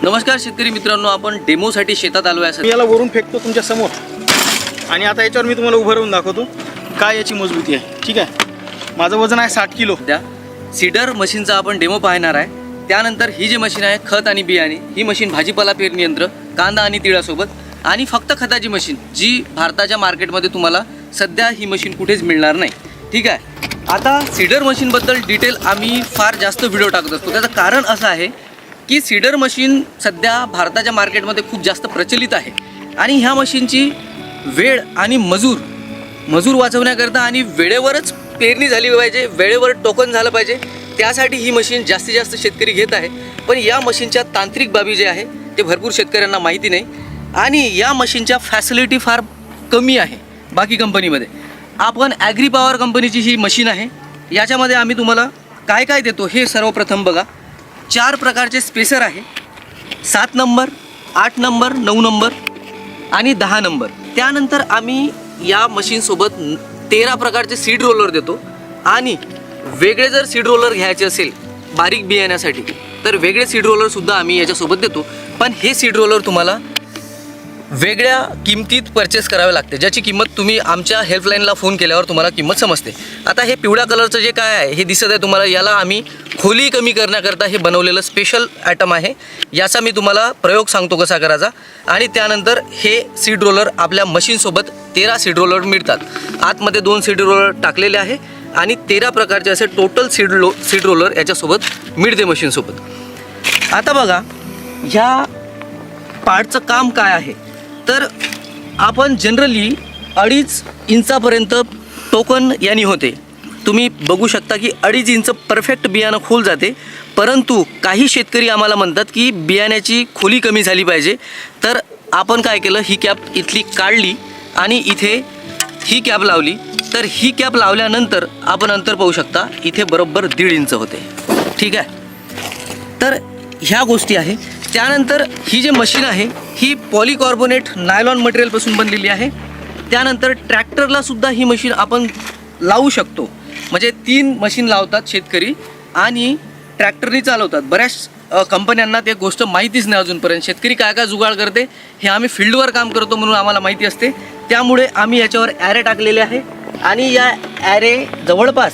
नमस्कार शेतकरी मित्रांनो, आपण डेमोसाठी शेतात आलो आहे. मी याला वरून फेकतो तुमच्या समोर आणि आता याच्यावर मी तुम्हाला उभं राहून दाखवतो काय याची मजबूती आहे. ठीक आहे, माझं वजन आहे 60 किलो. त्या सीडर मशीनचा आपण डेमो पाहणार आहे. त्यानंतर ही जी मशीन आहे खत आणि बियाणे, ही मशीन भाजीपाला पेरणी यंत्र, कांदा आणि तिळासोबत आणि फक्त खताची मशीन, जी भारताच्या मार्केटमध्ये तुम्हाला सध्या ही मशीन कुठेच मिळणार नाही. ठीक आहे, आता सीडर मशीनबद्दल डिटेल आम्ही फार जास्त व्हिडिओ टाकत असतो. त्याचं कारण असं आहे की सीडर मशीन सध्या भारताच्या मार्केटमध्ये खूप जास्त प्रचलित आहे आणि ह्या मशीनची वेळ आणि मजूर वाचवण्याकरता आणि वेळेवरच पेरणी झाली पाहिजे, वेळेवर टोकन झालं पाहिजे, त्यासाठी ही मशीन जास्तीत जास्त शेतकरी घेत आहे. पण या मशीनच्या तांत्रिक बाबी जे आहे ते भरपूर शेतकऱ्यांना माहिती नाही आणि या मशीनच्या फॅसिलिटी फार कमी आहे बाकी कंपनीमध्ये. आपण ॲग्री पॉवर कंपनीची ही मशीन आहे. याच्यामध्ये आम्ही तुम्हाला काय काय देतो हे सर्वप्रथम बघा. 4 प्रकारचे स्पेसर आहे, 7 नंबर, 8 नंबर, 9 नंबर आणि 10 नंबर. त्यानंतर आम्ही या मशीनसोबत 13 प्रकारचे सीड रोलर देतो आणि वेगळे जर सीड रोलर घ्यायचे असेल बारीक बियाण्यासाठी तर वेगळे सीड रोलरसुद्धा आम्ही याच्यासोबत देतो. पण हे सीड रोलर तुम्हाला वेगळ्या किमतीत परचेस करावे लागते, ज्याची किंमत तुम्ही आमच्या हेल्पलाईनला फोन केल्यावर तुम्हाला किंमत समजते. आता हे पिवळ्या कलरचं जे काय आहे हे दिसत आहे तुम्हाला, याला आम्ही खोली कमी करण्याकरता हे बनवलेलं स्पेशल आयटम आहे. याचा मी तुम्हाला प्रयोग सांगतो कसा करायचा. आणि त्यानंतर हे सीड रोलर आपल्या मशीनसोबत 13 सीड रोलर मिळतात. आतमध्ये 2 सीड रोलर टाकलेले आहे आणि 13 प्रकारचे असे टोटल सीड रोलर याच्यासोबत मिळते मशीनसोबत. आता बघा ह्या पार्टचं काम काय आहे. तर आपण जनरली 2.5 इंचापर्यंत टोकन यानी होते. तुम्ही बघू शकता की 2.5 इंच परफेक्ट बियाणं खोल जाते. परंतु काही शेतकरी आम्हाला म्हणतात की बियाण्याची खोली कमी झाली पाहिजे. तर आपण काय केलं, ही कॅप इथली काढली आणि इथे ही कॅप लावली. तर ही कॅप लावल्यानंतर आपण अंतर पाहू शकता, इथे बरोबर 1.5 इंच होते. ठीक आहे, तर ह्या गोष्टी आहे. त्यानंतर ही जी मशीन आहे ही पॉलीकार्बोनेट नायलॉन मटेरियलपासून बनलेली आहे. त्यानंतर ट्रॅक्टरलासुद्धा ही मशीन आपण लावू शकतो. म्हणजे 3 मशीन लावतात शेतकरी आणि ट्रॅक्टरनी चालवतात. बऱ्याच कंपन्यांना ते गोष्ट माहितीच नाही अजूनपर्यंत. शेतकरी काय काय जुगाड करते हे आम्ही फील्डवर काम करतो म्हणून आम्हाला माहिती असते. त्यामुळे आम्ही याच्यावर ॲरे टाकलेले आहे आणि या ॲरे जवळपास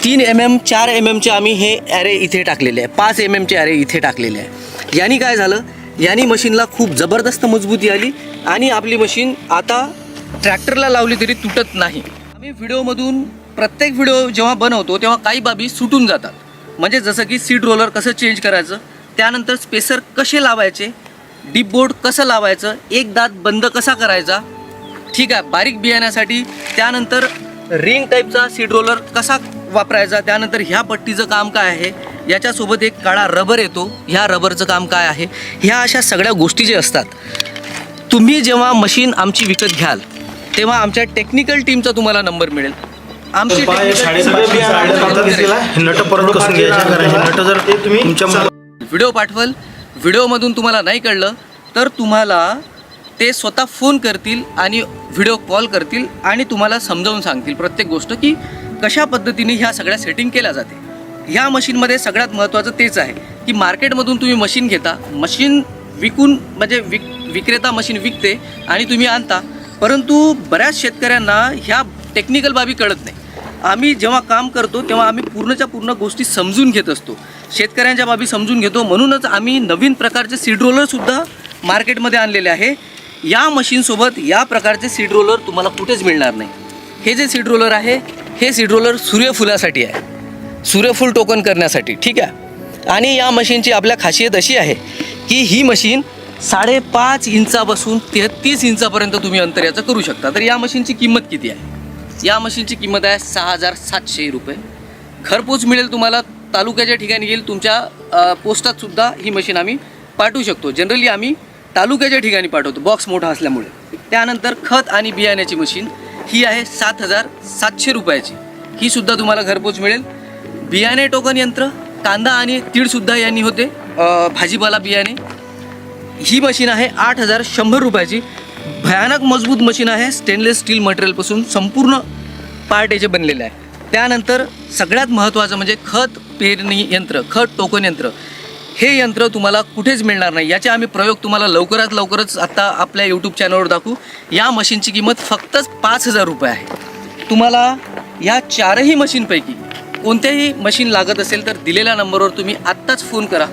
3 mm 4 mmचे आम्ही हे ॲरे इथे टाकलेले आहे. 5 mmचे ॲरे इथे टाकलेले आहे. यानी काय झालं, यानी मशीनला खूप जबरदस्त मजबूती आली आणि आपली मशीन आता ट्रॅक्टरला लावली तरी तुटत नाही. आम्ही व्हिडिओमधून प्रत्येक व्हिडिओ जेव्हा बनवतो तेव्हा काही बाबी सुटून जातात. म्हणजे जसं की सीड रोलर कसं चेंज करायचं, त्यानंतर स्पेसर कसे लावायचे, डीप बोर्ड कसं लावायचं, एक दात बंद कसा करायचा, ठीक आहे, बारीक बियाण्यासाठी, त्यानंतर रिंग टाईपचा सीड रोलर कसा वापरायचा, त्यानंतर ह्या पट्टीचं काम काय आहे, याच्यासोबत एक काळा रबर येतो, ह्या रबरचं काम काय आहे, ह्या अशा सगळ्या गोष्टी जे असतात. तुम्ही जेव्हा मशीन आमची विकत घ्याल तेव्हा आमच्या टेक्निकल टीमचा तुम्हाला नंबर मिळेल. आमची व्हिडिओ पाठवल, व्हिडिओमधून तुम्हाला नाही कळलं तर तुम्हाला ते स्वतः फोन करतील आणि व्हिडिओ कॉल करतील आणि तुम्हाला समजावून सांगतील प्रत्येक गोष्ट की कशा पद्धतीने ह्या सगळ्या सेटिंग केल्या जाते. ह्या मशीनमध्ये सगळ्यात महत्त्वाचं तेच आहे की मार्केटमधून तुम्ही मशीन घेता, मशीन विकून म्हणजे विक्रेता मशीन विकते आणि तुम्ही आणता, परंतु बऱ्याच शेतकऱ्यांना ह्या टेक्निकल बाबी कळत नाही. आम्ही जेव्हा काम करतो तेव्हा आम्ही पूर्णच्या पूर्ण गोष्टी समजून घेत असतो, शेतकऱ्यांच्या बाबी समजून घेतो. म्हणूनच आम्ही नवीन प्रकारचे सीड रोलरसुद्धा मार्केटमध्ये आणलेले आहे. या मशीनसोबत या प्रकारचे सीड रोलर तुम्हाला कुठेच मिळणार नाही. हे जे सीड रोलर आहे हे सीड रोलर सूर्यफुलासाठी आहे, सूर्यफूल टोकन करण्यासाठी. ठीक आहे, आणि या मशीनची आपल्या खासियत अशी आहे की ही मशीन 5.5 इंचापासून 33 इंचापर्यंत तुम्ही अंतर याचं करू शकता. तर या मशीनची किंमत किती आहे? या मशीनची किंमत आहे 6,700 रुपये. घरपोच मिळेल तुम्हाला, तालुक्याच्या ठिकाणी येईल, तुमच्या पोस्टातसुद्धा ही मशीन आम्ही पाठवू शकतो. जनरली आम्ही तालुक्याच्या ठिकाणी पाठवतो, बॉक्स मोठा असल्यामुळे. त्यानंतर खत आणि बियाण्याची मशीन ही आहे 7,700 रुपयाची. ही सुद्धा तुम्हाला घरपोच मिळेल. बियाणे टोकन यंत्र, कांदा आणि तीळसुद्धा यांनी होते, भाजीपाला बियाणे. ही मशीन आहे 8,100 रुपयाची. भयानक मजबूत मशीन आहे, स्टेनलेस स्टील मटेरियलपासून संपूर्ण पार्ट याचे बनलेले आहे. त्यानंतर सगळ्यात महत्त्वाचं म्हणजे खत पेरणी यंत्र, खत टोकन यंत्र. हे यंत्र तुम्हाला कुठेच मिळणार नाही. याचे आम्ही प्रयोग तुम्हाला लवकरच आत्ता आपल्या यूट्यूब चॅनलवर दाखवू. या मशीनची किंमत फक्तच 5,000 रुपये आहे. तुम्हाला या 4ही मशीनपैकी कोणत्याही मशीन लागत असेल तर दिलेल्या नंबरवर तुम्ही आत्ताच फोन करा.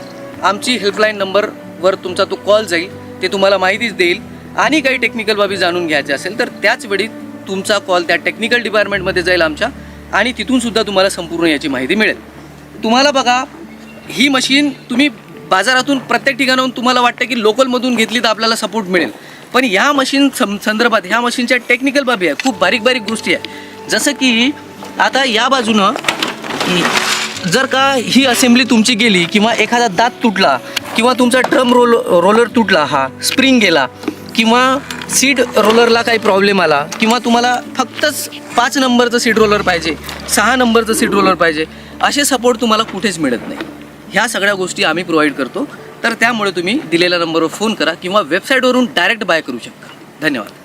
आमची हेल्पलाईन नंबरवर तुमचा तो कॉल जाईल, ते तुम्हाला माहितीच देईल. आणि काही टेक्निकल बाबी जाणून घ्यायचे असेल तर त्याच वेळी तुमचा कॉल त्या टेक्निकल डिपार्टमेंटमध्ये जाईल आमच्या, आणि तिथूनसुद्धा तुम्हाला संपूर्ण याची माहिती मिळेल. तुम्हाला बघा, ही मशीन तुम्ही बाजारातून प्रत्येक ठिकाणाहून तुम्हाला वाटतं की लोकलमधून घेतली तर आपल्याला सपोर्ट मिळेल, पण ह्या मशीन संदर्भात ह्या मशीनच्या टेक्निकल बाबी आहे, खूप बारीक गोष्टी आहे. जसं की आता या बाजूनं जर का ही असेंब्ली तुमची गेली, किंवा एखादा दात तुटला, किंवा तुमचा ड्रम रोलर तुटला, हा स्प्रिंग गेला, किंवा सीट रोलरला काही प्रॉब्लेम आला, किंवा तुम्हाला फक्तच 5 नंबरचं सीट रोलर पाहिजे, 6 नंबरचं सीट रोलर पाहिजे, असे सपोर्ट तुम्हाला कुठेच मिळत नाही. ह्या सगळ्या गोष्टी आम्ही प्रोव्हाइड करतो. तर त्यामुळे तुम्ही दिलेल्या नंबरवर फोन करा किंवा वेबसाईटवरून डायरेक्ट बाय करू शकता. धन्यवाद.